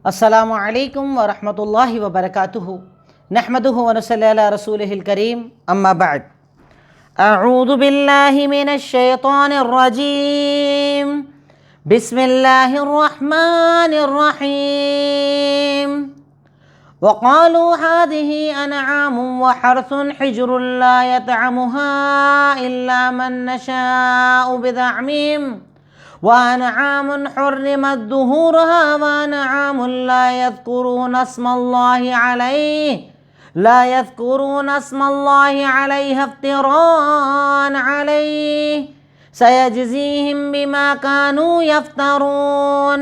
السلام علیکم ورحمۃ اللہ وبرکاتہ نحمدہ ونصلی علی رسولہ الکریم اما بعد اعوذ باللہ من الشیطان الرجیم بسم اللہ الرحمن الرحیم وقالوا هذه أنعام وحرث حجر لا يطعمها إلا من نشاء بزعمهم وأنعام حرمت ظهورها وأنعام لا يذكرون اسم الله عليها افتراء عليه سيجزيهم بما كانوا يفترون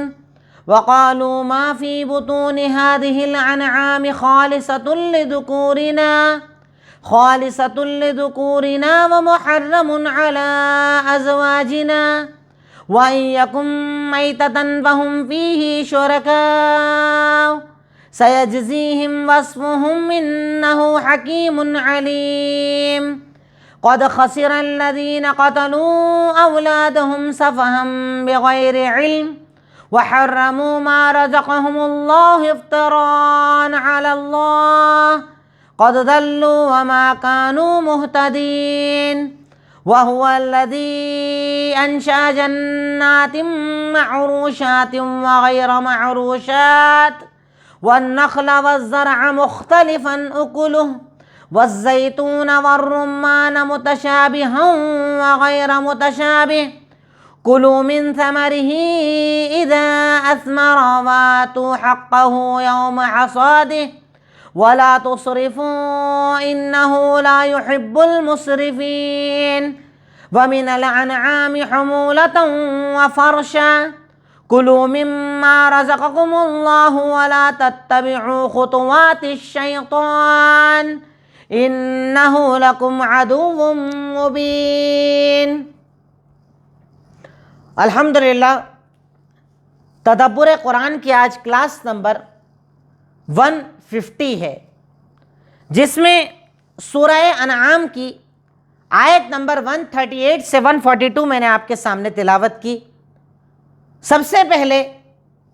وقالوا ما في بطون هذه الأنعام خالصة لذكورنا ومحرم على أزواجنا وَإِن يَكُن مَّيْتَةً فَهُمْ فِيهِ شُرَكَاءُ سَيَجْزِيهِمْ وَصْفُهُمْ إِنَّهُ حَكِيمٌ عَلِيمٌ قَدْ خَسِرَ الَّذِينَ قَتَلُوا أَوْلَادَهُمْ سَفَهًا بِغَيْرِ عِلْمٍ وَحَرَّمُوا مَا رَزَقَهُمُ اللَّهُ افْتِرَاءً عَلَى اللَّهِ قَدْ ضَلُّوا وَمَا كَانُوا مُهْتَدِينَ وَهُوَ الَّذِي أَنشَأَ جَنَّاتٍ مَّعْرُوشَاتٍ وَغَيْرَ مَعْرُوشَاتٍ وَالنَّخْلَ وَالزَّرْعَ مُخْتَلِفًا أُكُلُهُ وَالزَّيْتُونَ وَالرُّمَّانَ مُتَشَابِهًا وَغَيْرَ مُتَشَابِهٍ كُلُوا مِن ثَمَرِهِ إِذَا أَثْمَرَ وَآتُوا حَقَّهُ يَوْمَ حَصَادِهِ وَلَا تُسْرِفُوا إِنَّهُ لَا يُحِبُّ الْمُسْرِفِينَ وَمِنَ الْأَنْعَامِ حُمُولَةً وَفَرْشًا كُلُوا مِمَّا رَزَقَكُمُ اللَّهُ وَلَا تَتَّبِعُوا خُطُوَاتِ الشَّيْطَانِ إِنَّهُ لَكُمْ عَدُوٌّ مُّبِينٌ۔ الحمدللہ تدبر قرآن کی آج کلاس نمبر 150 ہے، جس میں سورہ انعام کی آیت نمبر 138 سے 142 میں نے آپ کے سامنے تلاوت کی۔ سب سے پہلے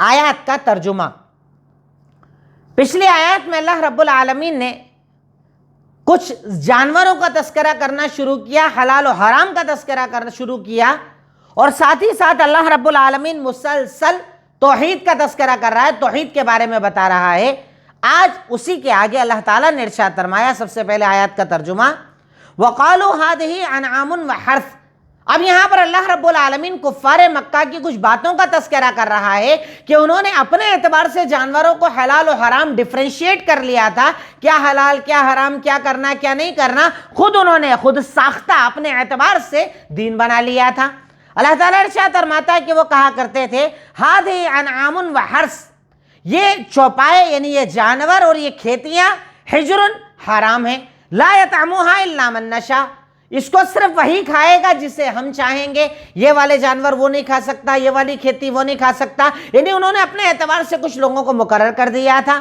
آیات کا ترجمہ۔ پچھلی آیات میں اللہ رب العالمین نے کچھ جانوروں کا تذکرہ کرنا شروع کیا، حلال و حرام کا تذکرہ کرنا شروع کیا، اور ساتھ ہی ساتھ اللہ رب العالمین مسلسل توحید کا تذکرہ کر رہا ہے، توحید کے بارے میں بتا رہا ہے۔ آج اسی کے آگے اللہ تعالیٰ نے ارشاد فرمایا، سب سے پہلے آیات کا ترجمہ، وَقَالُوا هَذِهِ أَنْعَامٌ وَحَرْثٌ۔ اب یہاں پر اللہ رب العالمین کفار مکہ کی کچھ باتوں کا تذکرہ کر رہا ہے کہ انہوں نے اپنے اعتبار سے جانوروں کو حلال و حرام ڈیفرینشیٹ کر لیا تھا، کیا حلال کیا حرام، کیا کرنا کیا نہیں کرنا، انہوں نے خود ساختہ اپنے اعتبار سے دین بنا لیا تھا۔ اللہ تعالیٰ ارشاد فرماتا ہے کہ وہ کہا کرتے تھے هَذِهِ أَنْعَامٌ وَحَرْثٌ، یہ چوپائے یعنی یہ جانور اور یہ کھیتیاں حجر حرام ہیں، لا يطعمها الا من نشاء، اس کو صرف وہی کھائے گا جسے ہم چاہیں گے، یہ والے جانور وہ نہیں کھا سکتا، یہ والی کھیتی وہ نہیں کھا سکتا، یعنی انہوں نے اپنے اعتبار سے کچھ لوگوں کو مقرر کر دیا تھا۔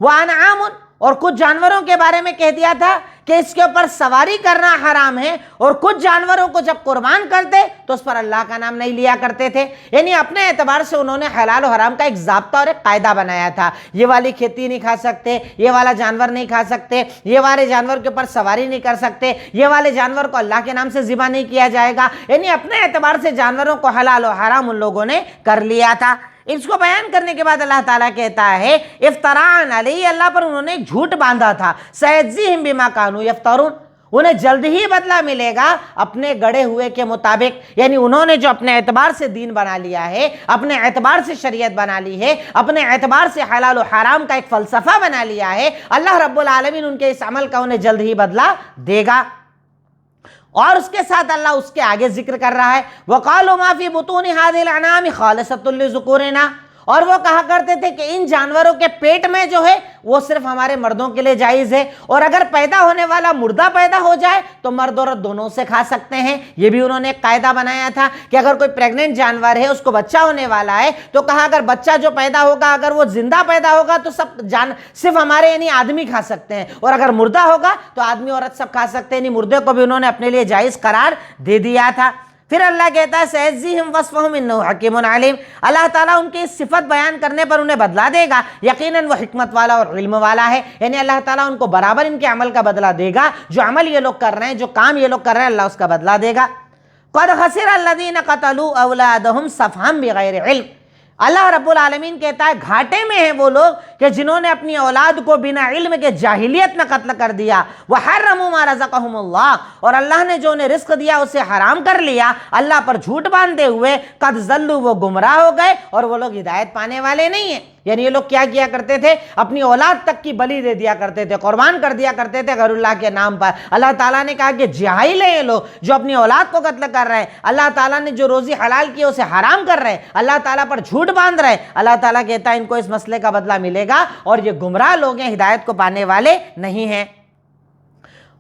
وَأَنْعَامٌ، اور کچھ جانوروں کے بارے میں کہہ دیا تھا کہ اس کے اوپر سواری کرنا حرام ہے، اور کچھ جانوروں کو جب قربان کرتے تو اس پر اللہ کا نام نہیں لیا کرتے تھے، یعنی اپنے اعتبار سے انہوں نے حلال و حرام کا ایک ضابطہ اور ایک قاعدہ بنایا تھا، یہ والی کھیتی نہیں کھا سکتے، یہ والا جانور نہیں کھا سکتے، یہ والے جانور کے اوپر سواری نہیں کر سکتے، یہ والے جانور کو اللہ کے نام سے ذبح نہیں کیا جائے گا، یعنی اپنے اعتبار سے جانوروں کو حلال و حرام ان لوگوں نے کر لیا تھا۔ اس کو بیان کرنے کے بعد اللہ تعالیٰ کہتا ہے افتراء علیہ، اللہ پر انہوں نے ایک جھوٹ باندھا تھا، سیجزیہم بما کانوا یفترون، انہیں جلد ہی بدلہ ملے گا اپنے گڑے ہوئے کے مطابق، یعنی انہوں نے جو اپنے اعتبار سے دین بنا لیا ہے، اپنے اعتبار سے شریعت بنا لی ہے، اپنے اعتبار سے حلال و حرام کا ایک فلسفہ بنا لیا ہے، اللہ رب العالمین ان کے اس عمل کا انہیں جلد ہی بدلہ دے گا۔ اور اس کے ساتھ اللہ اس کے آگے ذکر کر رہا ہے وَقَالُوا مَا فِي بُطُونِ هَذِهِ الْأَنْعَامِ خَالِصَةٌ لِذُكُورِنَا، اور وہ کہا کرتے تھے کہ ان جانوروں کے پیٹ میں جو ہے وہ صرف ہمارے مردوں کے لیے جائز ہے، اور اگر پیدا ہونے والا مردہ پیدا ہو جائے تو مرد عورت دونوں سے کھا سکتے ہیں۔ یہ بھی انہوں نے ایک قاعدہ بنایا تھا کہ اگر کوئی پریگننٹ جانور ہے، اس کو بچہ ہونے والا ہے، تو کہا اگر بچہ جو پیدا ہوگا اگر وہ زندہ پیدا ہوگا تو صرف ہمارے یعنی آدمی کھا سکتے ہیں، اور اگر مردہ ہوگا تو آدمی عورت سب کھا سکتے ہیں، یعنی مردے کو بھی انہوں نے اپنے لیے جائز قرار دے دیا تھا۔ پھر اللہ کہتا ہے سیجزیہم وصفہم انہ حکیم علیم، اللہ تعالیٰ ان کی صفت بیان کرنے پر انہیں بدلا دے گا، یقیناً وہ حکمت والا اور علم والا ہے، یعنی اللہ تعالیٰ ان کو برابر ان کے عمل کا بدلہ دے گا، جو عمل یہ لوگ کر رہے ہیں، جو کام یہ لوگ کر رہے ہیں، اللہ اس کا بدلہ دے گا۔ قد خسر الذین قتلوا اولادہم سفہا بغیر علم، اللہ رب العالمین کہتا ہے گھاٹے میں ہیں وہ لوگ کہ جنہوں نے اپنی اولاد کو بنا علم کے جاہلیت میں قتل کر دیا، وحرموا ما رزقہم اللہ، اور اللہ نے جو انہیں رزق دیا اسے حرام کر لیا اللہ پر جھوٹ باندھے ہوئے، قد ضلوا، وہ گمراہ ہو گئے اور وہ لوگ ہدایت پانے والے نہیں ہیں۔ یعنی یہ لوگ کیا کیا کرتے تھے؟ اپنی اولاد تک کی بلی دے دیا کرتے تھے، قربان کر دیا کرتے تھے غیر اللہ کے نام پر۔ اللہ تعالیٰ نے کہا کہ جاہل ہیں یہ لوگ جو اپنی اولاد کو قتل کر رہے ہیں، اللہ تعالیٰ نے جو روزی حلال کی اسے حرام کر رہے ہیں، اللہ تعالیٰ پر جھوٹ باندھ رہے ہیں۔ اللہ تعالیٰ کہتا ہے ان کو اس مسئلے کا بدلہ ملے گا اور یہ گمراہ لوگ ہیں، ہدایت کو پانے والے نہیں ہیں۔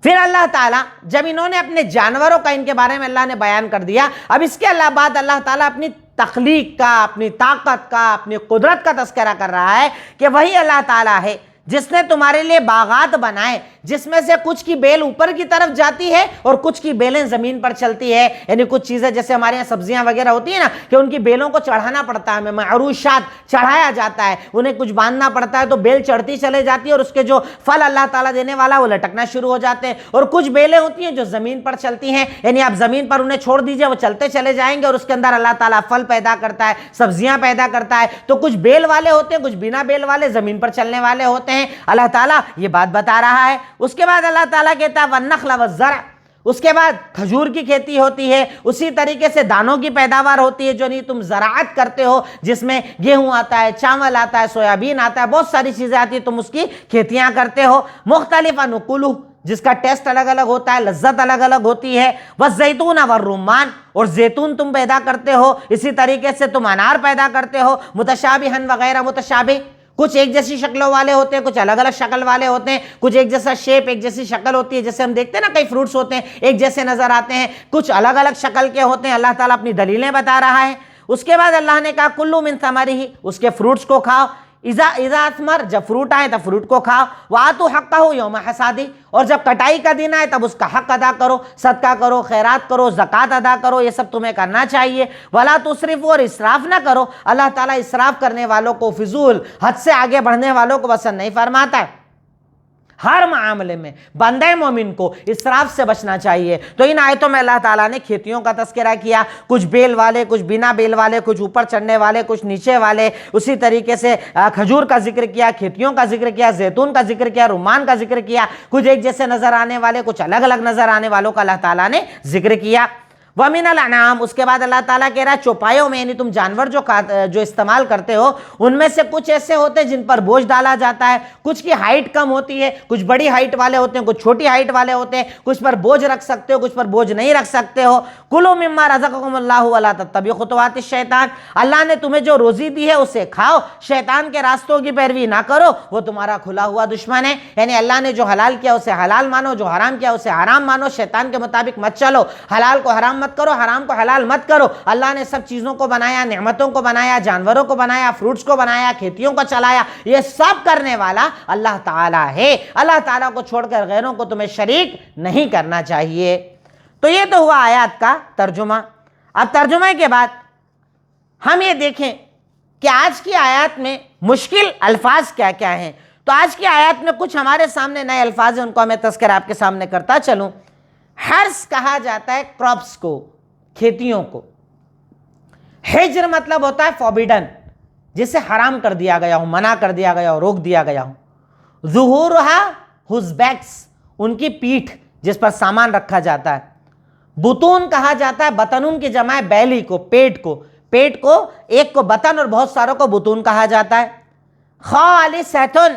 پھر اللہ تعالیٰ جب انہوں نے اپنے جانوروں کا ان کے بارے میں اللہ نے بیان کر دیا، اب اس کے بعد اللہ تعالیٰ اپنی تخلیق کا، اپنی طاقت کا، اپنی قدرت کا تذکرہ کر رہا ہے کہ وہی اللہ تعالیٰ ہے جس نے تمہارے لیے باغات بنائے، جس میں سے کچھ کی بیل اوپر کی طرف جاتی ہے اور کچھ کی بیلیں زمین پر چلتی ہے۔ یعنی کچھ چیزیں جیسے ہمارے یہاں سبزیاں وغیرہ ہوتی ہیں نا کہ ان کی بیلوں کو چڑھانا پڑتا ہے، معروشات چڑھایا جاتا ہے، انہیں کچھ باندھنا پڑتا ہے تو بیل چڑھتی چلے جاتی ہے اور اس کے جو پھل اللہ تعالیٰ دینے والا وہ لٹکنا شروع ہو جاتے ہیں۔ اور کچھ بیلیں ہوتی ہیں جو زمین پر چلتی ہیں، یعنی آپ زمین پر انہیں چھوڑ دیجئے وہ چلتے چلے جائیں گے اور اس کے اندر اللہ تعالیٰ پھل پیدا کرتا ہے، سبزیاں پیدا کرتا ہے۔ تو کچھ بیل والے ہوتے ہیں، کچھ بنا بیل والے زمین پر چلنے والے ہوتے ہیں۔ اللہ تعالیٰ یہ بات بتا رہا ہے۔ اس کے بعد اللہ تعالیٰ کہتا ہے وَالنَّخْلَ وَالزَّرْعَ، اس کے بعد کھجور کی کھیتی ہوتی ہے، اسی طریقے سے دانوں کی پیداوار ہوتی ہے جو نہیں تم زراعت کرتے ہو، جس میں گیہوں آتا ہے، چاول آتا ہے، سویابین آتا ہے، بہت ساری چیزیں آتی ہیں، تم اس کی کھیتیاں کرتے ہو۔ مختلف نقولہ، جس کا ٹیسٹ الگ الگ ہوتا ہے، لذت الگ الگ ہوتی ہے۔ والزیتون والرمان، اور زیتون تم پیدا کرتے ہو، اسی طریقے سے تم انار پیدا کرتے ہو۔ متشابہن وغیرہ متشابہ، کچھ ایک جیسی شکلوں والے ہوتے ہیں، کچھ الگ الگ شکل والے ہوتے ہیں، کچھ ایک جیسا شیپ، ایک جیسی شکل ہوتی ہے، جیسے ہم دیکھتے ہیں نا کئی فروٹس ہوتے ہیں ایک جیسے نظر آتے ہیں، کچھ الگ الگ شکل کے ہوتے ہیں۔ اللہ تعالیٰ اپنی دلیلیں بتا رہا ہے۔ اس کے بعد اللہ نے کہا کلوا من ثمرہ، اس کے فروٹس کو کھاؤ، اذا اثمر، جب فروٹ آئے تب فروٹ کو کھاؤ، وآتوا حقہ یوم حصادہ، اور جب کٹائی کا دن آئے تب اس کا حق ادا کرو، صدقہ کرو، خیرات کرو، زکوٰۃ ادا کرو، یہ سب تمہیں کرنا چاہیے۔ ولا تسرفوا، اور اسراف نہ کرو، اللہ تعالیٰ اسراف کرنے والوں کو، فضول حد سے آگے بڑھنے والوں کو پسند نہیں فرماتا ہے۔ ہر معاملے میں بندہ مومن کو اسراف سے بچنا چاہیے۔ تو ان آیتوں میں اللہ تعالیٰ نے کھیتیوں کا تذکرہ کیا، کچھ بیل والے، کچھ بنا بیل والے، کچھ اوپر چڑھنے والے، کچھ نیچے والے، اسی طریقے سے کھجور کا ذکر کیا، کھیتیوں کا ذکر کیا، زیتون کا ذکر کیا، رمان کا ذکر کیا، کچھ ایک جیسے نظر آنے والے، کچھ الگ الگ نظر آنے والوں کا اللہ تعالیٰ نے ذکر کیا۔ وَمِنَ الْأَنْعَامِ، اس کے بعد اللہ تعالیٰ کہہ رہا ہے چوپایوں میں، یعنی تم جانور جو استعمال کرتے ہو ان میں سے کچھ ایسے ہوتے ہیں جن پر بوجھ ڈالا جاتا ہے، کچھ کی ہائٹ کم ہوتی ہے، کچھ بڑی ہائٹ والے ہوتے ہیں، کچھ چھوٹی ہائٹ والے ہوتے ہیں، کچھ پر بوجھ رکھ سکتے ہو، کچھ پر بوجھ نہیں رکھ سکتے ہو۔ کُلُوا مِمَّا رَزَقَكُمُ اللَّهُ وَلَا تَتَّبِعُوا خُطُوَاتِ الشَّيْطَانِ، اللہ نے تمہیں جو روزی دی ہے اسے کھاؤ، شیطان کے راستوں کی پیروی نہ کرو، وہ تمہارا کھلا ہوا دشمن ہے۔ یعنی اللہ نے جو حلال کیا اسے حلال مانو، جو حرام کیا اسے حرام مانو، شیطان کے مطابق مت چلو، حلال کو حرام مت کرو، حرام کو حلال مت کرو۔ اللہ نے سب چیزوں کو بنایا، نعمتوں کو بنایا، جانوروں کو بنایا، فروٹس کو بنایا، کھیتیوں کو چلایا، یہ سب کرنے والا اللہ تعالیٰ ہے۔ اللہ تعالیٰ کو چھوڑ کر غیروں کو تمہیں شریک نہیں کرنا چاہیے۔ تو یہ تو ہوا آیات کا ترجمہ۔ اب ترجمے کے بعد ہم یہ دیکھیں کہ آج کی آیات میں مشکل الفاظ کیا کیا ہیں۔ تو آج کی آیات میں کچھ ہمارے سامنے نئے الفاظ ہیں، ان کو میں تذکر آپ کے سامنے کرتا چلوں۔ حرث کہا جاتا ہے کراپس کو، کھیتیوں کو۔ حجر مطلب ہوتا ہے فوربیڈن، جسے حرام کر دیا گیا ہو، منع کر دیا گیا ہو، روک دیا گیا ہو۔ ظہورہا ہز بیکس، ان کی پیٹھ جس پر سامان رکھا جاتا ہے۔ بطون کہا جاتا ہے، بطنون کی جمع ہے بیلی کو، پیٹ کو، پیٹ کو ایک کو بطن اور بہت ساروں کو بطون کہا جاتا ہے۔ خالصۃن،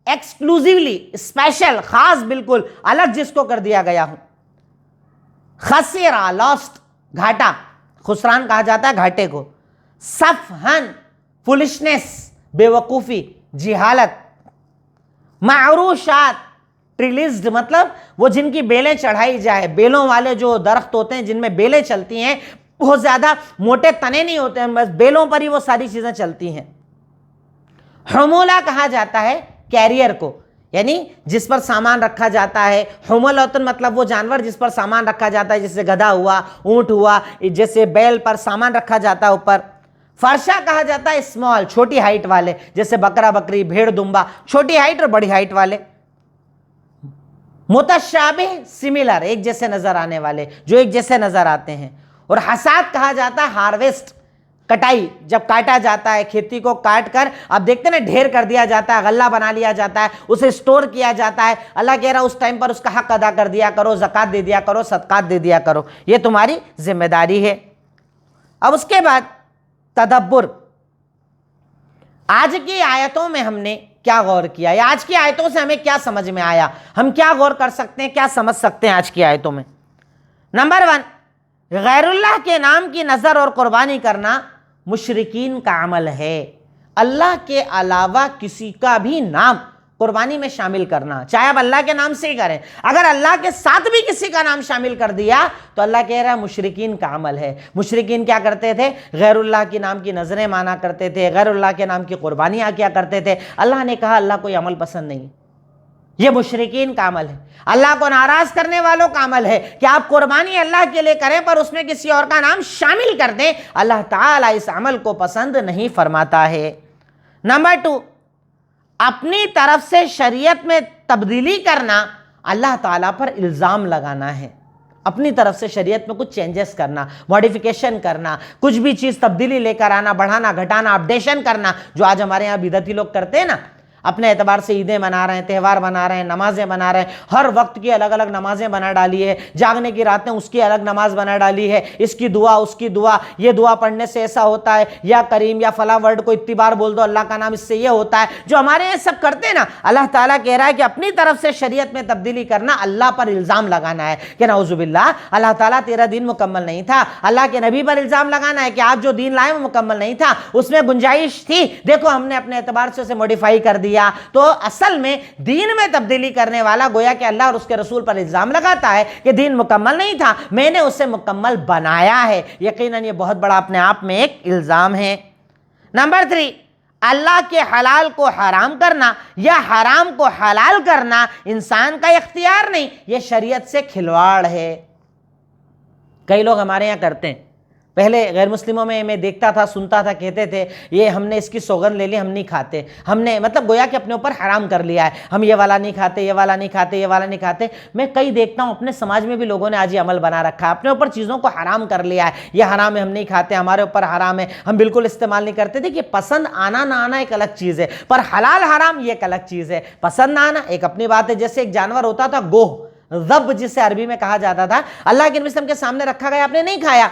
ایکسکلوزیولی، اسپیشل، خاص، بالکل الگ جس کو کر دیا گیا ہو۔ خسرہ، لاسٹ، گھاٹا، خسران کہا جاتا ہے گھاٹے کو۔ صفحن، فولشنس، بے وقوفی، جہالت۔ معروشات، ٹریلزڈ، مطلب وہ جن کی بیلیں چڑھائی جائے، بیلوں والے جو درخت ہوتے ہیں جن میں بیلیں چلتی ہیں، بہت زیادہ موٹے تنے نہیں ہوتے ہیں، بس بیلوں پر ہی وہ ساری چیزیں چلتی ہیں۔ حمولہ کہا جاتا ہے کیریئر کو، یعنی جس پر سامان رکھا جاتا ہے. حملۃن مطلب وہ جانور جس پر سامان رکھا جاتا ہے، جیسے گدھا ہوا، اونٹ ہوا، جیسے بیل پر سامان رکھا جاتا ہے اوپر. فرشا کہا جاتا ہے اسمال، چھوٹی ہائٹ والے، جیسے بکرا بکری، بھیڑ دمبا، چھوٹی ہائٹ اور بڑی ہائٹ والے. متشابہ سملر، ایک جیسے نظر آنے والے، جو ایک جیسے نظر آتے ہیں. اور حصاد کہا جاتا ہے ہارویسٹ، کٹائی، جب کاٹا جاتا ہے کھیتی کو کاٹ کر اب دیکھتے ہیں نا ڈھیر کر دیا جاتا ہے، غلہ بنا لیا جاتا ہے، اسے سٹور کیا جاتا ہے. اللہ کہہ رہا ہے اس ٹائم پر اس کا حق ادا کر دیا کرو، زکوٰۃ دے دیا کرو، صدقات دے دیا کرو، یہ تمہاری ذمہ داری ہے. اب اس کے بعد تدبر. آج کی آیتوں میں ہم نے کیا غور کیا، یا آج کی آیتوں سے ہمیں کیا سمجھ میں آیا، ہم کیا غور کر سکتے ہیں، کیا سمجھ سکتے ہیں آج کی آیتوں میں. نمبر 1، غیر اللہ کے نام کی نظر اور قربانی کرنا مشرکین کا عمل ہے. اللہ کے علاوہ کسی کا بھی نام قربانی میں شامل کرنا، چاہے آپ اللہ کے نام سے ہی کریں، اگر اللہ کے ساتھ بھی کسی کا نام شامل کر دیا تو اللہ کہہ رہا ہے مشرکین کا عمل ہے. مشرکین کیا کرتے تھے؟ غیر اللہ کے نام کی نظریں مانا کرتے تھے، غیر اللہ کے نام کی قربانیاں کیا کرتے تھے. اللہ نے کہا اللہ کو یہ عمل پسند نہیں، یہ مشرکین کا عمل ہے، اللہ کو ناراض کرنے والوں کا عمل ہے کہ آپ قربانی اللہ کے لیے کریں پر اس میں کسی اور کا نام شامل کر دیں. اللہ تعالیٰ اس عمل کو پسند نہیں فرماتا ہے. نمبر 2، اپنی طرف سے شریعت میں تبدیلی کرنا اللہ تعالیٰ پر الزام لگانا ہے. اپنی طرف سے شریعت میں کچھ چینجز کرنا، ماڈیفیکیشن کرنا، کچھ بھی چیز تبدیلی لے کر آنا، بڑھانا گھٹانا، اپڈیشن کرنا، جو آج ہمارے یہاں بدعتی لوگ کرتے ہیں نا. اپنے اعتبار سے عیدیں منا رہے ہیں، تہوار بنا رہے ہیں، نمازیں بنا رہے ہیں، ہر وقت کی الگ الگ نمازیں بنا ڈالی ہے، جاگنے کی راتیں اس کی الگ نماز بنا ڈالی ہے، اس کی دعا اس کی دعا، یہ دعا پڑھنے سے ایسا ہوتا ہے، یا کریم یا فلاں ورڈ کو اتنی بار بول دو اللہ کا نام، اس سے یہ ہوتا ہے. جو ہمارے یہ سب کرتے ہیں نا، اللہ تعالیٰ کہہ رہا ہے کہ اپنی طرف سے شریعت میں تبدیلی کرنا اللہ پر الزام لگانا ہے کہ نعوذ باللہ اللہ تعالیٰ تیرا دین مکمل نہیں تھا. اللہ کے نبی پر الزام لگانا ہے کہ آپ جو دین لائے وہ مکمل نہیں تھا، اس میں گنجائش تھی، دیکھو ہم نے اپنے اعتبار سے اسے موڈیفائی کر دیا. تو اصل میں دین میں تبدیلی کرنے والا گویا کہ اللہ اور اس کے رسول پر الزام لگاتا ہے کہ دین مکمل نہیں تھا، میں نے اسے مکمل بنایا ہے. یقیناً یہ بہت بڑا اپنے آپ میں ایک الزام ہے. نمبر 3، اللہ کے حلال کو حرام کرنا یا حرام کو حلال کرنا انسان کا اختیار نہیں، یہ شریعت سے کھلواڑ ہے. کئی لوگ ہمارے یہاں کرتے ہیں، پہلے غیر مسلموں میں میں دیکھتا تھا، سنتا تھا، کہتے تھے یہ ہم نے اس کی سوگند لے لی، ہم نہیں کھاتے، ہم نے مطلب گویا کہ اپنے اوپر حرام کر لیا ہے، ہم یہ والا نہیں کھاتے، یہ والا نہیں کھاتے، یہ والا نہیں کھاتے. میں کئی دیکھتا ہوں اپنے سماج میں بھی لوگوں نے آج یہ عمل بنا رکھا ہے، اپنے اوپر چیزوں کو حرام کر لیا ہے، یہ حرام ہے ہم نہیں کھاتے، ہمارے اوپر حرام ہے، ہم بالکل استعمال نہیں کرتے. دیکھیے پسند آنا نہ آنا ایک الگ چیز ہے، پر حلال حرام یہ ایک الگ چیز ہے. پسند نہ آنا ایک اپنی بات ہے. جیسے ایک جانور ہوتا تھا گوہ، ذب جسے عربی میں کہا جاتا تھا، اللہ کے نبی صلی اللہ علیہ وسلم کے سامنے رکھا گیا، آپ نے نہیں کھایا.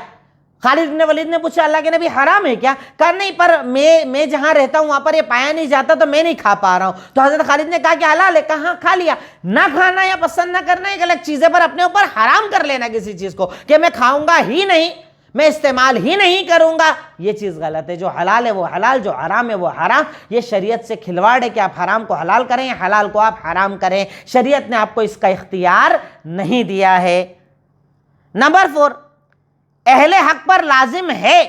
خالد بن ولید نے پوچھا اللہ کے نبی حرام ہے کیا؟ کہا نہیں، پر میں جہاں رہتا ہوں وہاں پر یہ پایا نہیں جاتا تو میں نہیں کھا پا رہا ہوں. تو حضرت خالد نے کہا کہ حلال ہے، کہا کھا لیا. نہ کھانا یا پسند نہ کرنا ایک الگ چیز ہے، پر اپنے اوپر حرام کر لینا کسی چیز کو کہ میں کھاؤں گا ہی نہیں، میں استعمال ہی نہیں کروں گا، یہ چیز غلط ہے. جو حلال ہے وہ حلال، جو حرام ہے وہ حرام. یہ شریعت سے کھلواڑ ہے کہ آپ حرام کو حلال کریں، حلال کو آپ حرام کریں. شریعت نے آپ کو اس کا اختیار نہیں دیا ہے. نمبر 4، اہل حق پر لازم ہے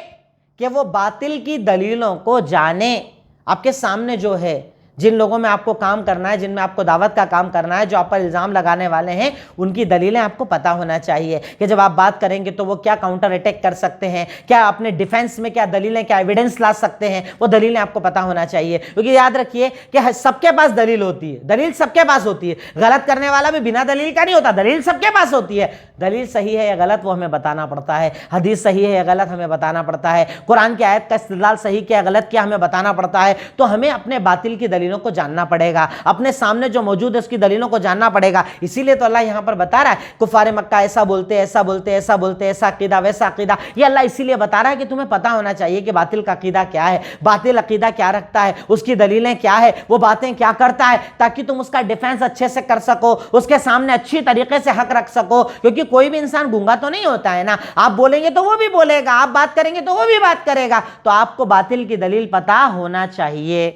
کہ وہ باطل کی دلیلوں کو جانیں. آپ کے سامنے جو ہے، جن لوگوں میں آپ کو کام کرنا ہے، جن میں آپ کو دعوت کا کام کرنا ہے، جو آپ پر الزام لگانے والے ہیں، ان کی دلیلیں آپ کو پتہ ہونا چاہیے کہ جب آپ بات کریں گے تو وہ کیا کاؤنٹر اٹیک کر سکتے ہیں، کیا اپنے ڈیفینس میں کیا دلیلیں، کیا ایویڈنس لا سکتے ہیں، وہ دلیلیں آپ کو پتہ ہونا چاہیے. کیونکہ یاد رکھیے کہ سب کے پاس دلیل ہوتی ہے، دلیل سب کے پاس ہوتی ہے. غلط کرنے والا بھی بنا دلیل کا نہیں ہوتا، دلیل سب کے پاس ہوتی ہے. دلیل صحیح ہے یا غلط وہ ہمیں بتانا پڑتا ہے، حدیث صحیح ہے یا غلط ہمیں بتانا پڑتا ہے، قرآن کی آیت کا استدلال صحیح کیا غلط کیا ہمیں بتانا پڑتا ہے. تو ہمیں اپنے باطل کی دلیلوں کو جاننا پڑے گا، اپنے سامنے جو موجود ہے اس کی دلیلوں کو جاننا پڑے گا. اسی لیے تو اللہ یہاں پر بتا رہا ہے کفار مکہ ایسا بولتے ایسا بولتے ایسا بولتے، ایسا عقیدہ ویسا عقیدہ. یہ اللہ اسی لیے بتا رہا ہے کہ تمہیں پتہ ہونا چاہیے کہ باطل کا عقیدہ کیا ہے، باطل عقیدہ کیا رکھتا ہے، اس کی دلیلیں کیا ہے، وہ باتیں کیا کرتا ہے، تاکہ تم اس کا ڈیفینس اچھے سے کر سکو، اس کے سامنے اچھی طریقے سے حق رکھ سکو. کیونکہ کوئی بھی انسان گونگا تو نہیں ہوتا ہے نا، آپ بولیں گے تو وہ بھی بولے گا، آپ بات کریں گے تو وہ بھی بات کرے گا. تو آپ کو باطل کی دلیل پتہ ہونا چاہیے.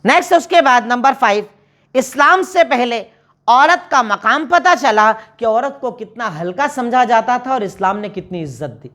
نیکسٹ اس کے بعد نمبر 5، اسلام سے پہلے عورت کا مقام پتہ چلا کہ عورت کو کتنا ہلکا سمجھا جاتا تھا اور اسلام نے کتنی عزت دی.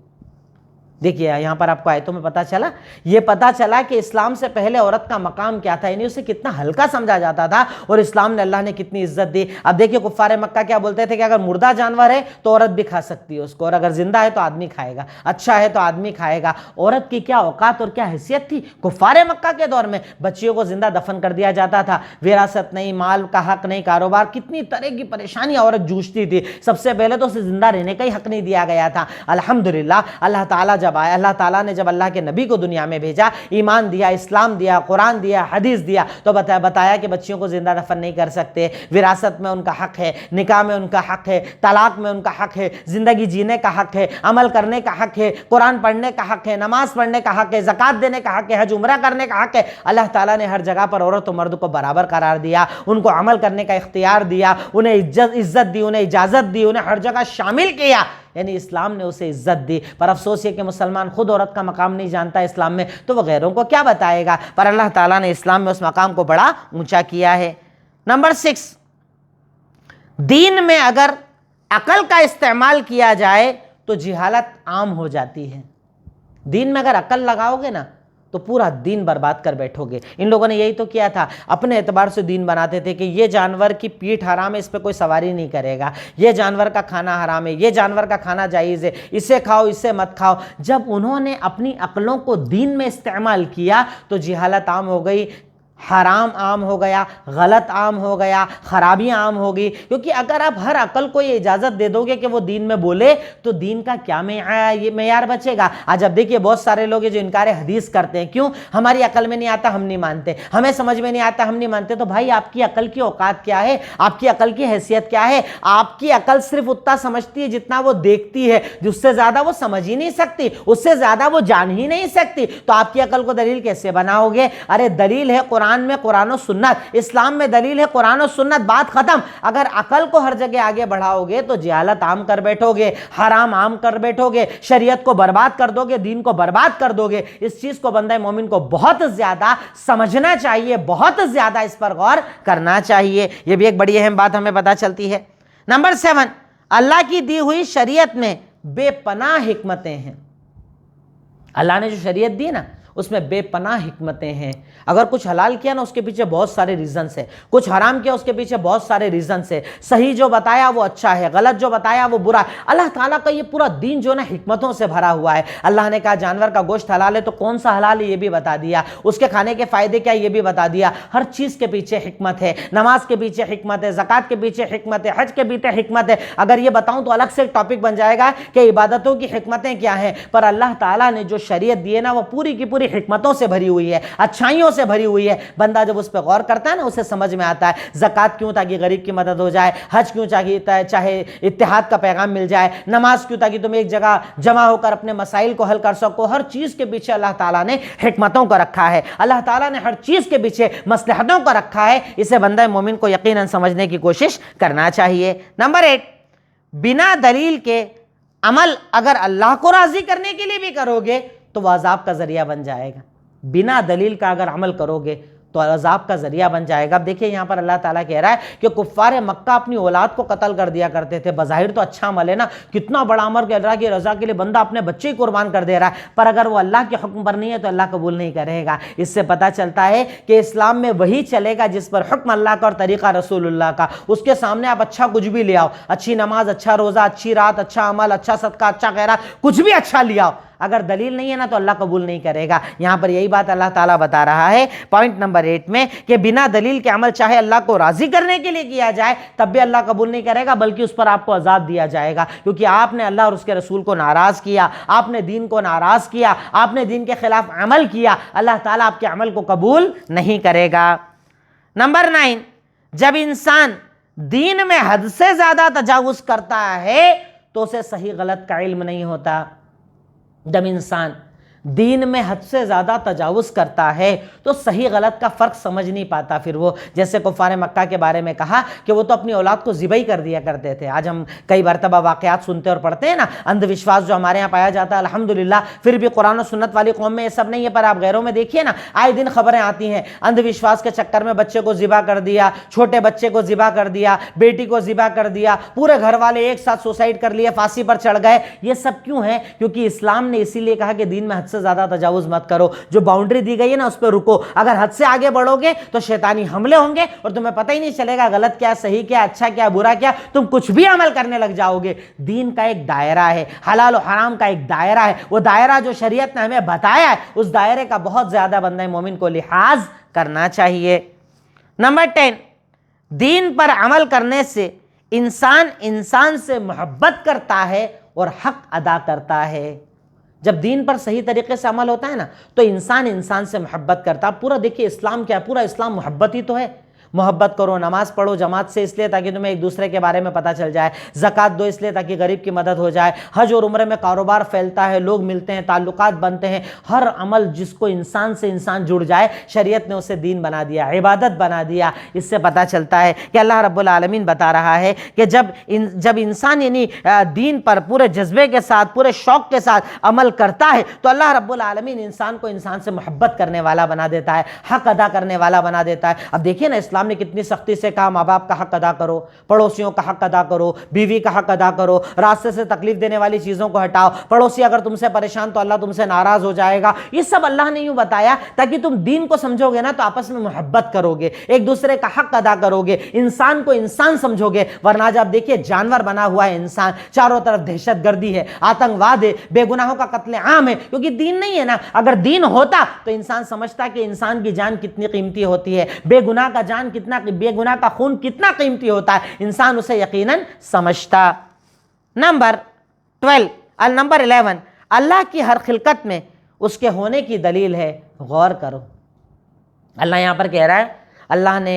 دیکھیے یہاں پر آپ کو آیتوں میں پتا چلا، یہ پتا چلا کہ اسلام سے پہلے عورت کا مقام کیا تھا، یعنی اسے کتنا ہلکا سمجھا جاتا تھا، اور اسلام نے اللہ نے کتنی عزت دی۔ اب دیکھیے کفار مکہ کیا بولتے تھے کہ اگر مردہ جانور ہے تو عورت بھی کھا سکتی ہے اس کو، اور اگر زندہ ہے تو آدمی کھائے گا، اچھا ہے تو آدمی کھائے گا۔ عورت کی کیا اوقات اور کیا حیثیت تھی کفار مکہ کے دور میں، بچیوں کو زندہ دفن کر دیا جاتا تھا، وراثت نہیں، مال کا حق نہیں، کاروبار، کتنی طرح کی پریشانی عورت جوجتی تھی۔ سب سے پہلے تو اسے زندہ رہنے کا ہی حق نہیں دیا گیا تھا۔ الحمدللہ اللہ تعالیٰ جب آیا، اللہ تعالیٰ نے جب اللہ کے نبی کو دنیا میں بھیجا، ایمان دیا، اسلام دیا، قرآن دیا، حدیث دیا، تو بتایا کہ بچیوں کو زندہ دفن نہیں کر سکتے، وراثت میں ان کا حق ہے، نکاح میں ان کا حق ہے، طلاق میں ان کا حق ہے، زندگی جینے کا حق ہے، عمل کرنے کا حق ہے، قرآن پڑھنے کا حق ہے، نماز پڑھنے کا حق ہے، زکوٰۃ دینے کا حق ہے، حج عمرہ کرنے کا حق ہے۔ اللہ تعالیٰ نے ہر جگہ پر عورت و مرد کو برابر قرار دیا، ان کو عمل کرنے کا اختیار دیا، انہیں عزت دی، انہیں اجازت دی، انہیں ہر جگہ شامل کیا، یعنی اسلام نے اسے عزت دی۔ پر افسوس یہ کہ مسلمان خود عورت کا مقام نہیں جانتا اسلام میں، تو وہ غیروں کو کیا بتائے گا؟ پر اللہ تعالیٰ نے اسلام میں اس مقام کو بڑا اونچا کیا ہے۔ نمبر 6، دین میں اگر عقل کا استعمال کیا جائے تو جہالت عام ہو جاتی ہے۔ دین میں اگر عقل لگاؤ گے نا تو پورا دین برباد کر بیٹھو گے۔ ان لوگوں نے یہی تو کیا تھا، اپنے اعتبار سے دین بناتے تھے کہ یہ جانور کی پیٹھ حرام ہے، اس پہ کوئی سواری نہیں کرے گا، یہ جانور کا کھانا حرام ہے، یہ جانور کا کھانا جائز ہے، اسے کھاؤ اسے مت کھاؤ۔ جب انہوں نے اپنی عقلوں کو دین میں استعمال کیا تو جہالت عام ہو گئی، حرام عام ہو گیا، غلط عام ہو گیا، خرابیاں عام ہو گئی۔ کیونکہ اگر آپ ہر عقل کو یہ اجازت دے دو گے کہ وہ دین میں بولے تو دین کا کیا معیار بچے گا؟ آج اب دیکھیے بہت سارے لوگ ہیں جو انکار حدیث کرتے ہیں، کیوں؟ ہماری عقل میں نہیں آتا ہم نہیں مانتے، ہمیں سمجھ میں نہیں آتا ہم نہیں مانتے۔ تو بھائی آپ کی عقل کی اوقات کیا ہے؟ آپ کی عقل کی حیثیت کیا ہے؟ آپ کی عقل صرف اتنا سمجھتی ہے جتنا وہ دیکھتی ہے، جس سے زیادہ وہ سمجھ ہی نہیں سکتی، اس سے زیادہ وہ جان ہی نہیں سکتی۔ تو آپ کی عقل کو دلیل کیسے بناؤ گے؟ ارے دلیل ہے قرآن میں قرآن و سنت، اسلام میں دلیل ہے قرآن و سنت، بات ختم۔ اگر عقل کو ہر جگہ آگے بڑھاؤ گے تو جہالت عام کر بیٹھو گے، حرام عام کر بیٹھو گے، شریعت کو برباد کر دو گے، دین کو برباد کر دو گے۔ اس چیز کو بندہ مومن کو بہت زیادہ سمجھنا چاہیے، بہت زیادہ اس پر غور کرنا چاہیے۔ یہ بھی ایک بڑی اہم بات ہمیں پتہ چلتی ہے۔ نمبر 7، اللہ کی دی ہوئی شریعت میں بے پناہ حکمتیں ہیں۔ اللہ نے جو شریعت دی نا اس میں بے پناہ حکمتیں ہیں۔ اگر کچھ حلال کیا نا اس کے پیچھے بہت سارے ریزنز ہیں، کچھ حرام کیا اس کے پیچھے بہت سارے ریزنز ہیں، صحیح جو بتایا وہ اچھا ہے، غلط جو بتایا وہ برا ہے۔ اللہ تعالیٰ کا یہ پورا دین جو ہے نا حکمتوں سے بھرا ہوا ہے۔ اللہ نے کہا جانور کا گوشت حلال ہے تو کون سا حلال ہے یہ بھی بتا دیا، اس کے کھانے کے فائدے کیا یہ بھی بتا دیا۔ ہر چیز کے پیچھے حکمت ہے، نماز کے پیچھے حکمت ہے، زکوٰۃ کے پیچھے حکمت ہے، حج کے پیچھے حکمت ہے۔ اگر یہ بتاؤں تو الگ سے ایک ٹاپک بن جائے گا کہ عبادتوں کی حکمتیں کیا ہیں، پر اللہ تعالیٰ نے جو شریعت دی ہے نا وہ پوری کی پوری حکمتوں سے بھری ہوئی ہے، اچھائیوں سے بھری ہوئی ہے۔ بندہ جب اس پہ غور کرتا ہے نا اسے سمجھ میں آتا ہے زکوٰۃ کیوں تاکہ غریب کی مدد ہو جائے، حج کیوں چاہے اتحاد کا پیغام مل جائے، نماز کیوں تاکہ تم ایک جگہ جمع ہو کر اپنے مسائل کو حل کر سکو۔ ہر چیز کے پیچھے اللہ تعالیٰ نے حکمتوں کو رکھا ہے، اللہ تعالیٰ نے ہر چیز کے پیچھے مصلحتوں کو رکھا ہے۔ اسے بندہ مومن کو یقیناً سمجھنے کی کوشش کرنا چاہیے۔ نمبر 8، بنا دلیل کے عمل اگر اللہ کو راضی کرنے کے لیے بھی کرو گے تو وہ عذاب کا ذریعہ بن جائے گا۔ بنا دلیل کا اگر عمل کرو گے تو عذاب کا ذریعہ بن جائے گا۔ اب دیکھیں یہاں پر اللہ تعالیٰ کہہ رہا ہے کہ کفار مکہ اپنی اولاد کو قتل کر دیا کرتے تھے۔ بظاہر تو اچھا عمل ہے نا، کتنا بڑا عمل کہ اللہ کی رضا کے لیے بندہ اپنے بچے ہی قربان کر دے رہا ہے، پر اگر وہ اللہ کے حکم پر نہیں ہے تو اللہ قبول نہیں کرے گا۔ اس سے پتہ چلتا ہے کہ اسلام میں وہی چلے گا جس پر حکم اللہ کا اور طریقہ رسول اللہ کا۔ اس کے سامنے آپ اچھا کچھ بھی لے آؤ، اچھی نماز، اچھا روزہ، اچھی رات، اچھا عمل، اچھا صدقہ، اچھا خیرات، کچھ بھی اچھا لے آؤ، اگر دلیل نہیں ہے نا تو اللہ قبول نہیں کرے گا۔ یہاں پر یہی بات اللہ تعالیٰ بتا رہا ہے پوائنٹ نمبر 8 میں کہ بنا دلیل کے عمل چاہے اللہ کو راضی کرنے کے لیے کیا جائے تب بھی اللہ قبول نہیں کرے گا، بلکہ اس پر آپ کو عذاب دیا جائے گا، کیونکہ آپ نے اللہ اور اس کے رسول کو ناراض کیا، آپ نے دین کو ناراض کیا، آپ نے دین کے خلاف عمل کیا۔ اللہ تعالیٰ آپ کے عمل کو قبول نہیں کرے گا۔ نمبر 9، جب انسان دین میں حد سے زیادہ تجاوز کرتا ہے تو اسے صحیح غلط کا علم نہیں ہوتا۔ جب انسان دین میں حد سے زیادہ تجاوز کرتا ہے تو صحیح غلط کا فرق سمجھ نہیں پاتا پھر وہ، جیسے کفار مکہ کے بارے میں کہا کہ وہ تو اپنی اولاد کو ذبح کر دیا کرتے تھے. آج ہم کئی مرتبہ واقعات سنتے اور پڑھتے ہیں نا، اندھ وشواس جو ہمارے یہاں پایا جاتا ہے الحمدللہ، پھر بھی قرآن و سنت والی قوم میں یہ سب نہیں ہے. پر آپ غیروں میں دیکھیے نا، آئے دن خبریں آتی ہیں اندھ وشواس کے چکر میں بچے کو ذبح کر دیا، چھوٹے بچے کو ذبح کر دیا، بیٹی کو ذبح کر دیا، پورے گھر والے ایک ساتھ سوسائڈ کر لیے، پھانسی پر چڑھ گئے. یہ سب کیوں ہے؟ کیونکہ اسلام نے اسی لیے کہا کہ دین میں حد سے زیادہ تجاوز مت کرو. جو باؤنڈری دی گئی ہے نا اس پہ رکو. اگر حد سے آگے بڑھو گے تو شیطانی حملے ہوں گے اور تمہیں پتہ ہی نہیں چلے گا غلط کیا، صحیح کیا، اچھا کیا، برا کیا. تم کچھ بھی عمل کرنے لگ جاؤ گے. دین کا ایک دائرہ ہے، حلال و حرام کا ایک دائرہ ہے. وہ دائرہ جو شریعت نے ہمیں بتایا ہے اس دائرے کا بہت زیادہ بندہ مومن کو لحاظ کرنا چاہیے. نمبر 10، دین پر عمل کرنے سے انسان سے محبت کرتا ہے اور حق ادا کرتا ہے. جب دین پر صحیح طریقے سے عمل ہوتا ہے نا تو انسان سے محبت کرتا. پورا دیکھیے اسلام کیا ہے، پورا اسلام محبت ہی تو ہے. محبت کرو، نماز پڑھو جماعت سے اس لیے تاکہ تمہیں ایک دوسرے کے بارے میں پتہ چل جائے، زکوٰۃ دو اس لیے تاکہ غریب کی مدد ہو جائے، حج اور عمرے میں کاروبار پھیلتا ہے، لوگ ملتے ہیں، تعلقات بنتے ہیں. ہر عمل جس کو انسان سے انسان جڑ جائے شریعت نے اسے دین بنا دیا، عبادت بنا دیا. اس سے پتہ چلتا ہے کہ اللہ رب العالمین بتا رہا ہے کہ جب انسان یعنی دین پر پورے جذبے کے ساتھ، پورے شوق کے ساتھ عمل کرتا ہے تو اللہ رب العالمین انسان کو انسان سے محبت کرنے والا بنا دیتا ہے، حق ادا کرنے والا بنا دیتا ہے. اب دیکھیے نا اسلام نے کتنی سختی سے کہا ماں باپ کا حق ادا کرو، پڑوسیوں کا حق ادا کرو، بیوی کا حق ادا کرو، راستے سے تکلیف دینے والی چیزوں کو ہٹاؤ. پڑوسی اگر تم سے پریشان تو اللہ تم سے ناراض ہو جائے گا. یہ سب اللہ نے یوں بتایا تاکہ تم دین کو سمجھو گے نا تو آپس میں محبت کرو گے، ایک دوسرے کا حق ادا کرو گے، انسان کو انسان سمجھو گے. ورنہ جب دیکھیے جانور بنا ہوا ہے انسان، چاروں طرف دہشت گردی ہے، آتنکواد ہے، بے گناہوں کا قتل عام ہے، کیونکہ دین نہیں ہے نا. اگر دین ہوتا تو انسان سمجھتا کہ انسان کی جان کتنی قیمتی ہوتی ہے، بے گناہ کا خون کتنا قیمتی ہوتا ہے، انسان اسے یقیناً سمجھتا. نمبر 11، اللہ کی ہر خلقت میں اس کے ہونے کی دلیل ہے، غور کرو. اللہ یہاں پر کہہ رہا ہے اللہ نے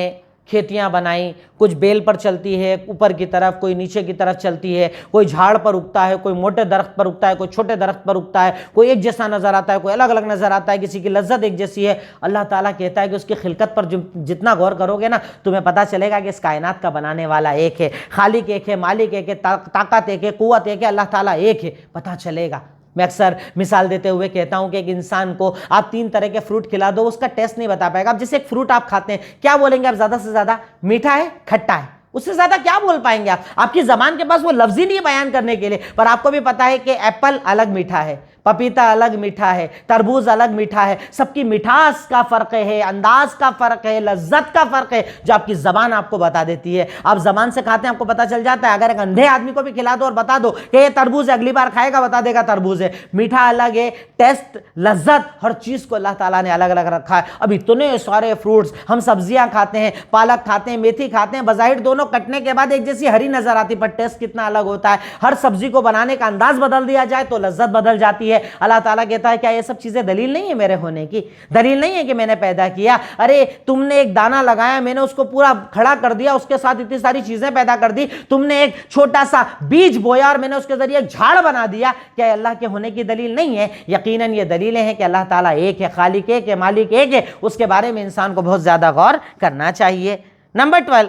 کھیتیاں بنائیں، کچھ بیل پر چلتی ہے اوپر کی طرف، کوئی نیچے کی طرف چلتی ہے، کوئی جھاڑ پر اگتا ہے، کوئی موٹے درخت پر اگتا ہے، کوئی چھوٹے درخت پر اگتا ہے، کوئی ایک جیسا نظر آتا ہے، کوئی الگ الگ نظر آتا ہے، کسی کی لذت ایک جیسی ہے. اللہ تعالیٰ کہتا ہے کہ اس کی خلقت پر جتنا غور کرو گے نا تمہیں پتہ چلے گا کہ اس کائنات کا بنانے والا ایک ہے، خالق ایک ہے، مالک ایک ہے، طاقت ایک ہے، قوت ایک ہے، اللہ تعالیٰ ایک ہے. پتہ چلے گا. میں اکثر مثال دیتے ہوئے کہتا ہوں کہ ایک انسان کو آپ 3 طرح کے فروٹ کھلا دو، اس کا ٹیسٹ نہیں بتا پائے گا. اب جیسے ایک فروٹ آپ کھاتے ہیں، کیا بولیں گے آپ زیادہ سے زیادہ؟ میٹھا ہے، کھٹا ہے. اس سے زیادہ کیا بول پائیں گے آپ کی زبان کے پاس وہ لفظ ہی نہیں بیان کرنے کے لیے. پر آپ کو بھی پتا ہے کہ ایپل الگ میٹھا ہے، پپیتا الگ میٹھا ہے، تربوز الگ میٹھا ہے. سب کی مٹھاس کا فرق ہے، انداز کا فرق ہے، لذت کا فرق ہے جو آپ کی زبان آپ کو بتا دیتی ہے. آپ زبان سے کھاتے ہیں آپ کو پتا چل جاتا ہے. اگر ایک اندھے آدمی کو بھی کھلا دو اور بتا دو کہ یہ تربوز ہے، اگلی بار کھائے گا بتا دے گا تربوز ہے. میٹھا الگ ہے، ٹیسٹ، لذت، ہر چیز کو اللہ تعالیٰ نے الگ الگ رکھا ہے. اب اتنے سارے فروٹس، ہم سبزیاں کھاتے ہیں، پالک کھاتے ہیں، میتھی کھاتے ہیں، بظاہر دونوں کٹنے کے بعد ایک جیسی ہری نظر آتی پر ٹیسٹ کتنا الگ ہوتا ہے. ہر سبزی کو بنانے کا انداز بدل دیا جائے تو لذت بدل جاتی ہے. اللہ تعالیٰ کہتا ہے کیا یہ سب چیزیں دلیل نہیں ہے میرے ہونے کی؟ دلیل نہیں ہے کہ میں نے پیدا کیا؟ ارے تم نے ایک دانہ لگایا، میں نے اس کو پورا کھڑا کر دیا، اس کے ساتھ اتنی ساری چیزیں پیدا کر دی. تم نے ایک چھوٹا سا بیج بویا اور میں نے اس کے ذریعے ایک جھاڑ بنا دیا. کیا اللہ کے ہونے کی دلیل نہیں ہے؟ یقیناً یہ دلیلیں ہیں کہ اللہ تعالیٰ ایک ہے، خالق ایک ہے، مالک ایک ہے. اس کے بارے میں انسان کو بہت زیادہ غور کرنا چاہیے. نمبر 12،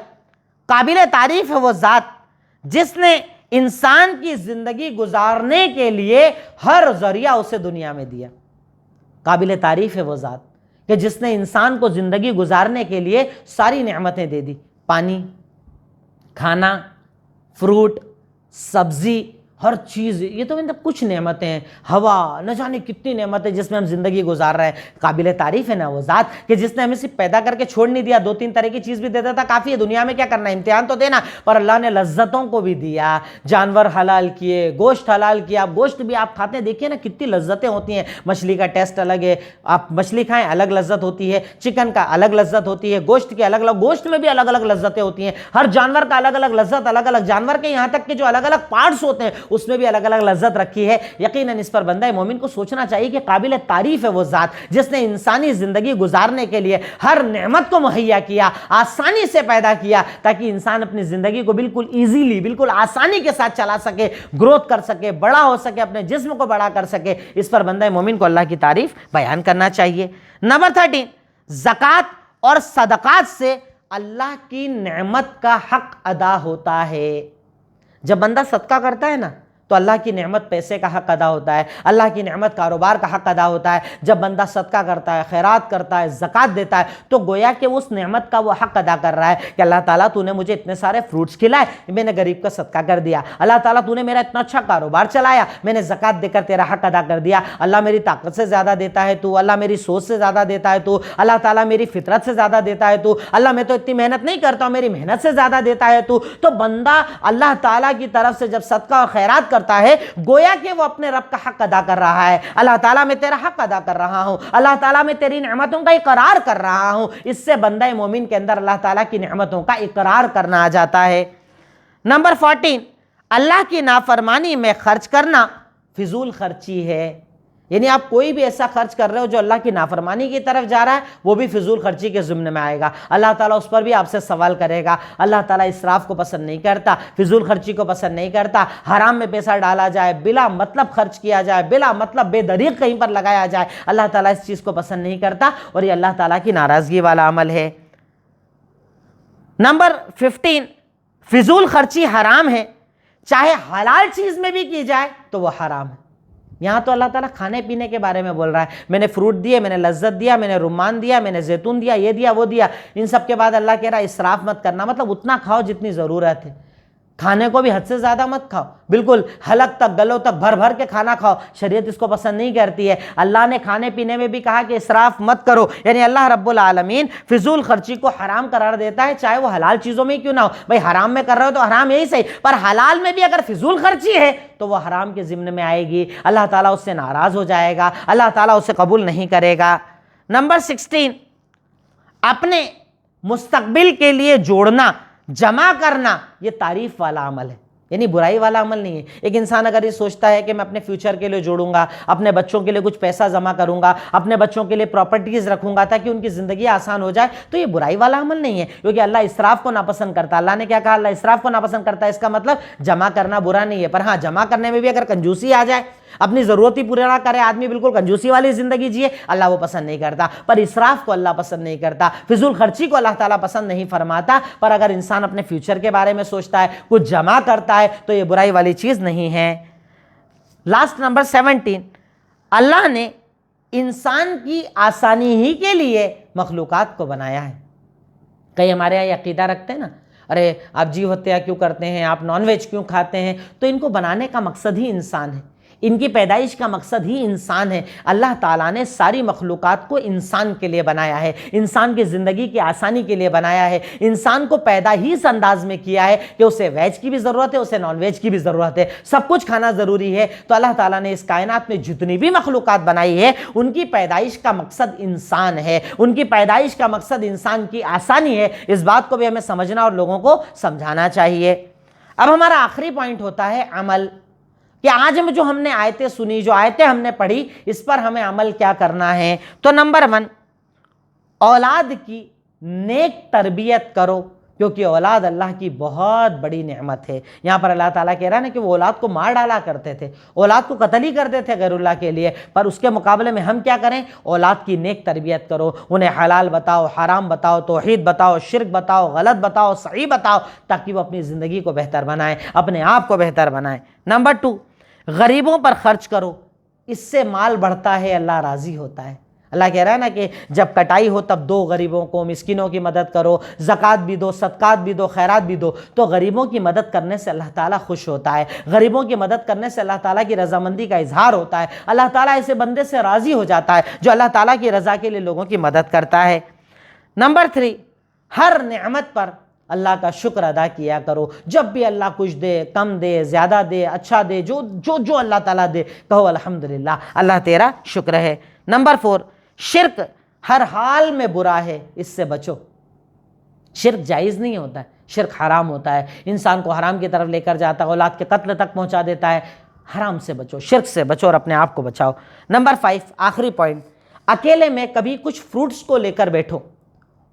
قابل تعریف ہے وہ ذات جس نے انسان کی زندگی گزارنے کے لیے ہر ذریعہ اسے دنیا میں دیا. قابل تعریف ہے وہ ذات کہ جس نے انسان کو زندگی گزارنے کے لیے ساری نعمتیں دے دی. پانی، کھانا، فروٹ، سبزی، ہر چیز. یہ تو مطلب کچھ نعمتیں ہیں، ہوا، نہ جانے کتنی نعمتیں جس میں ہم زندگی گزار رہے ہیں. قابل تعریف ہے نا وہ ذات کہ جس نے ہمیں صرف پیدا کر کے چھوڑ نہیں دیا، 2-3 طرح کی چیز بھی دیتا تھا، کافی ہے. دنیا میں کیا کرنا ہے؟ امتحان تو دینا. پر اللہ نے لذتوں کو بھی دیا، جانور حلال کیے، گوشت حلال کیا. گوشت بھی آپ کھاتے ہیں، دیکھیے نا کتنی لذتیں ہوتی ہیں. مچھلی کا ٹیسٹ الگ ہے، آپ مچھلی کھائیں الگ لذت ہوتی ہے، چکن کا الگ لذت ہوتی ہے، گوشت کی الگ الگ، گوشت میں بھی الگ الگ لذتیں ہوتی ہیں. ہر جانور کا الگ الگ لذت، الگ الگ جانور کے، یہاں تک کہ جو الگ الگ پارٹس ہوتے ہیں اس میں بھی الگ الگ لذت رکھی ہے. یقیناً اس پر بندہ مومن کو سوچنا چاہیے کہ قابل تعریف ہے وہ ذات جس نے انسانی زندگی گزارنے کے لیے ہر نعمت کو مہیا کیا, آسانی سے پیدا کیا تاکہ انسان اپنی زندگی کو بالکل ایزیلی, بالکل آسانی کے ساتھ چلا سکے, گروتھ کر سکے, بڑا ہو سکے, اپنے جسم کو بڑا کر سکے. اس پر بندہ مومن کو اللہ کی تعریف بیان کرنا چاہیے. نمبر 13, زکوٰۃ اور صدقات سے اللہ کی نعمت کا حق ادا ہوتا ہے. جب بندہ صدقہ کرتا ہے نا تو اللہ کی نعمت پیسے کا حق ادا ہوتا ہے, اللہ کی نعمت کاروبار کا حق ادا ہوتا ہے. جب بندہ صدقہ کرتا ہے, خیرات کرتا ہے, زکوٰۃ دیتا ہے تو گویا کہ اس نعمت کا وہ حق ادا کر رہا ہے کہ اللہ تعالیٰ تو نے مجھے اتنے سارے فروٹس کھلائے, میں نے غریب کا صدقہ کر دیا. اللہ تعالیٰ تو نے میرا اتنا اچھا کاروبار چلایا, میں نے زکوٰۃ دے کر تیرا حق ادا کر دیا. اللہ میری طاقت سے زیادہ دیتا ہے تو, اللہ میری سوچ سے زیادہ دیتا ہے تو, اللہ تعالیٰ میری فطرت سے زیادہ دیتا ہے تو, اللہ میں تو اتنی محنت نہیں کرتا ہوں, میری محنت سے زیادہ دیتا ہے تو بندہ اللہ تعالیٰ کی طرف سے جب صدقہ اور خیرات کرتا ہے گویا کہ وہ اپنے رب کا حق ادا کر رہا ہے. اللہ تعالیٰ میں تیرا حق ادا کر رہا ہوں, اللہ تعالیٰ میں تیری نعمتوں کا اقرار کر رہا ہوں. اس سے بندہ مومن کے اندر اللہ تعالیٰ کی نعمتوں کا اقرار کرنا آ جاتا ہے. نمبر 14, اللہ کی نافرمانی میں خرچ کرنا فضول خرچی ہے. یعنی آپ کوئی بھی ایسا خرچ کر رہے ہو جو اللہ کی نافرمانی کی طرف جا رہا ہے وہ بھی فضول خرچی کے ضمن میں آئے گا. اللہ تعالیٰ اس پر بھی آپ سے سوال کرے گا. اللہ تعالیٰ اسراف کو پسند نہیں کرتا, فضول خرچی کو پسند نہیں کرتا. حرام میں پیسہ ڈالا جائے, بلا مطلب خرچ کیا جائے, بلا مطلب بے دریغ کہیں پر لگایا جائے, اللہ تعالیٰ اس چیز کو پسند نہیں کرتا اور یہ اللہ تعالیٰ کی ناراضگی والا عمل ہے. نمبر 15, فضول خرچی حرام ہے, چاہے حلال چیز میں بھی کی جائے تو وہ حرام ہے. یہاں تو اللہ تعالیٰ کھانے پینے کے بارے میں بول رہا ہے, میں نے فروٹ دیے, میں نے لذت دیا, میں نے رمان دیا, میں نے زیتون دیا, یہ دیا وہ دیا. ان سب کے بعد اللہ کہہ رہا ہے اسراف مت کرنا, مطلب اتنا کھاؤ جتنی ضرورت ہے. کھانے کو بھی حد سے زیادہ مت کھاؤ, بالکل حلق تک, گلوں تک بھر بھر کے کھانا کھاؤ. شریعت اس کو پسند نہیں کرتی ہے. اللہ نے کھانے پینے میں بھی کہا کہ اسراف مت کرو. یعنی اللہ رب العالمین فضول خرچی کو حرام قرار دیتا ہے, چاہے وہ حلال چیزوں میں کیوں نہ ہو. بھائی حرام میں کر رہے ہو تو حرام یہی صحیح, پر حلال میں بھی اگر فضول خرچی ہے تو وہ حرام کے ضمن میں آئے گی. اللہ تعالیٰ اس سے ناراض ہو جائے گا, اللہ تعالیٰ اسے قبول نہیں کرے گا. نمبر 16, اپنے مستقبل کے لیے جوڑنا, جمع کرنا, یہ تعریف والا عمل ہے, یعنی برائی والا عمل نہیں ہے. ایک انسان اگر یہ سوچتا ہے کہ میں اپنے فیوچر کے لیے جوڑوں گا, اپنے بچوں کے لیے کچھ پیسہ جمع کروں گا, اپنے بچوں کے لیے پراپرٹیز رکھوں گا تاکہ ان کی زندگی آسان ہو جائے, تو یہ برائی والا عمل نہیں ہے, کیونکہ اللہ اسراف کو ناپسند کرتا. اللہ نے کیا کہا, اللہ اسراف کو ناپسند کرتا ہے. اس کا مطلب جمع کرنا برا نہیں ہے, پر ہاں جمع کرنے میں بھی اگر کنجوسی آ جائے, اپنی ضرورت ہی پورا نہ کرے, آدمی بالکل کنجوسی والی زندگی جیے, اللہ وہ پسند نہیں کرتا. پر اسراف کو اللہ پسند نہیں کرتا, فضول خرچی کو اللہ تعالیٰ پسند نہیں فرماتا. پر اگر انسان اپنے فیوچر کے بارے میں سوچتا ہے, کچھ جمع کرتا ہے, تو یہ برائی والی چیز نہیں ہے. لاسٹ نمبر 17, اللہ نے انسان کی آسانی ہی کے لیے مخلوقات کو بنایا ہے. کئی ہمارے یہاں یہ عقیدہ رکھتے ہیں نا, ارے آپ جیو ہتیا کیوں کرتے ہیں, آپ نان ویج کیوں کھاتے ہیں, تو ان کو بنانے کا مقصد ہی انسان ہے, ان کی پیدائش کا مقصد ہی انسان ہے. اللہ تعالیٰ نے ساری مخلوقات کو انسان کے لیے بنایا ہے, انسان کی زندگی کی آسانی کے لیے بنایا ہے. انسان کو پیدا ہی اس انداز میں کیا ہے کہ اسے ویج کی بھی ضرورت ہے, اسے نان ویج کی بھی ضرورت ہے, سب کچھ کھانا ضروری ہے. تو اللہ تعالیٰ نے اس کائنات میں جتنی بھی مخلوقات بنائی ہے ان کی پیدائش کا مقصد انسان ہے, ان کی پیدائش کا مقصد انسان کی آسانی ہے. اس بات کو بھی ہمیں سمجھنا اور لوگوں کو سمجھانا چاہیے. اب ہمارا آخری پوائنٹ ہوتا ہے عمل, کہ آج جو ہم نے آیتیں سنی, جو آیتیں ہم نے پڑھی, اس پر ہمیں عمل کیا کرنا ہے. تو نمبر 1, اولاد کی نیک تربیت کرو, کیونکہ اولاد اللہ کی بہت بڑی نعمت ہے. یہاں پر اللہ تعالیٰ کہہ رہا ہے نا کہ وہ اولاد کو مار ڈالا کرتے تھے, اولاد کو قتل ہی کرتے تھے غیر اللہ کے لیے, پر اس کے مقابلے میں ہم کیا کریں, اولاد کی نیک تربیت کرو, انہیں حلال بتاؤ, حرام بتاؤ, توحید بتاؤ, شرک بتاؤ, غلط بتاؤ, صحیح بتاؤ, تاکہ وہ اپنی زندگی کو بہتر بنائیں, اپنے آپ کو بہتر بنائیں. نمبر 2, غریبوں پر خرچ کرو, اس سے مال بڑھتا ہے, اللہ راضی ہوتا ہے. اللہ کہہ رہا ہے نا کہ جب کٹائی ہو تب دو غریبوں کو, مسکینوں کی مدد کرو, زکوٰۃ بھی دو, صدقات بھی دو, خیرات بھی دو. تو غریبوں کی مدد کرنے سے اللہ تعالیٰ خوش ہوتا ہے, غریبوں کی مدد کرنے سے اللہ تعالیٰ کی رضامندی کا اظہار ہوتا ہے. اللہ تعالیٰ ایسے بندے سے راضی ہو جاتا ہے جو اللہ تعالیٰ کی رضا کے لیے لوگوں کی مدد کرتا ہے. نمبر 3, ہر نعمت پر اللہ کا شکر ادا کیا کرو. جب بھی اللہ کچھ دے, کم دے, زیادہ دے, اچھا دے, جو اللہ تعالیٰ دے, کہو الحمدللہ, اللہ تیرا شکر ہے. نمبر 4, شرک ہر حال میں برا ہے, اس سے بچو. شرک جائز نہیں ہوتا ہے، شرک حرام ہوتا ہے، انسان کو حرام کی طرف لے کر جاتا ہے، اولاد کے قتل تک پہنچا دیتا ہے۔ حرام سے بچو، شرک سے بچو اور اپنے آپ کو بچاؤ۔ نمبر 5، آخری پوائنٹ، اکیلے میں کبھی کچھ فروٹس کو لے کر بیٹھو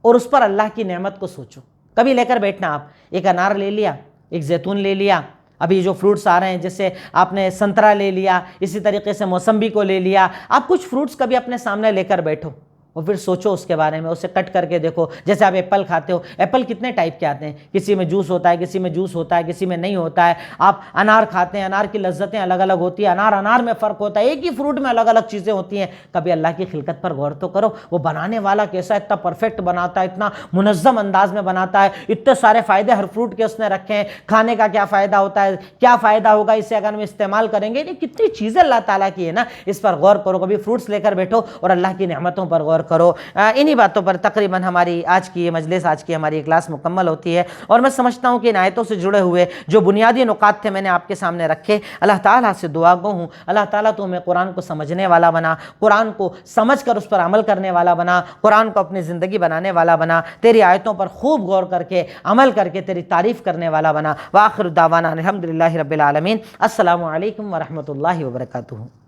اور اس پر اللہ کی نعمت کو سوچو۔ کبھی لے کر بیٹھنا، آپ ایک انار لے لیا، ایک زیتون لے لیا، ابھی جو فروٹس آ رہے ہیں جیسے آپ نے سنترا لے لیا، اسی طریقے سے موسمبی کو لے لیا، آپ کچھ فروٹس کبھی اپنے سامنے لے کر بیٹھو اور پھر سوچو اس کے بارے میں، اسے کٹ کر کے دیکھو۔ جیسے آپ ایپل کھاتے ہو، ایپل کتنے ٹائپ کے آتے ہیں، کسی میں جوس ہوتا ہے، کسی میں جوس ہوتا ہے، کسی میں نہیں ہوتا ہے۔ آپ انار کھاتے ہیں، انار کی لذتیں الگ الگ ہوتی ہیں، انار میں فرق ہوتا ہے، ایک ہی فروٹ میں الگ الگ چیزیں ہوتی ہیں۔ کبھی اللہ کی خلقت پر غور تو کرو، وہ بنانے والا کیسا، اتنا پرفیکٹ بناتا ہے، اتنا منظم انداز میں بناتا ہے، اتنے سارے فائدے ہر فروٹ کے اس نے رکھے ہیں، کھانے کا کیا فائدہ ہوتا ہے، کیا فائدہ ہوگا اسے اگر ہم استعمال کریں گے، یہ کتنی چیزیں اللہ تعالیٰ کی ہے نا، اس پر غور کرو۔ کبھی فروٹس لے کر بیٹھو اور اللہ کی نعمتوں پر غور کرو۔ انہی باتوں پر تقریباً ہماری آج کی یہ مجلس، آج کی ہماری کلاس مکمل ہوتی ہے، اور میں سمجھتا ہوں کہ ان آیتوں سے جڑے ہوئے جو بنیادی نکات تھے میں نے آپ کے سامنے رکھے۔ اللہ تعالیٰ سے دعا گو ہوں، اللہ تعالیٰ تو ہمیں قرآن کو سمجھنے والا بنا، قرآن کو سمجھ کر اس پر عمل کرنے والا بنا، قرآن کو اپنی زندگی بنانے والا بنا، تیری آیتوں پر خوب غور کر کے عمل کر کے تیری تعریف کرنے والا بنا۔ وآخر دعوانا الحمدللہ رب العالمین۔ السلام علیکم ورحمۃ اللہ وبرکاتہ۔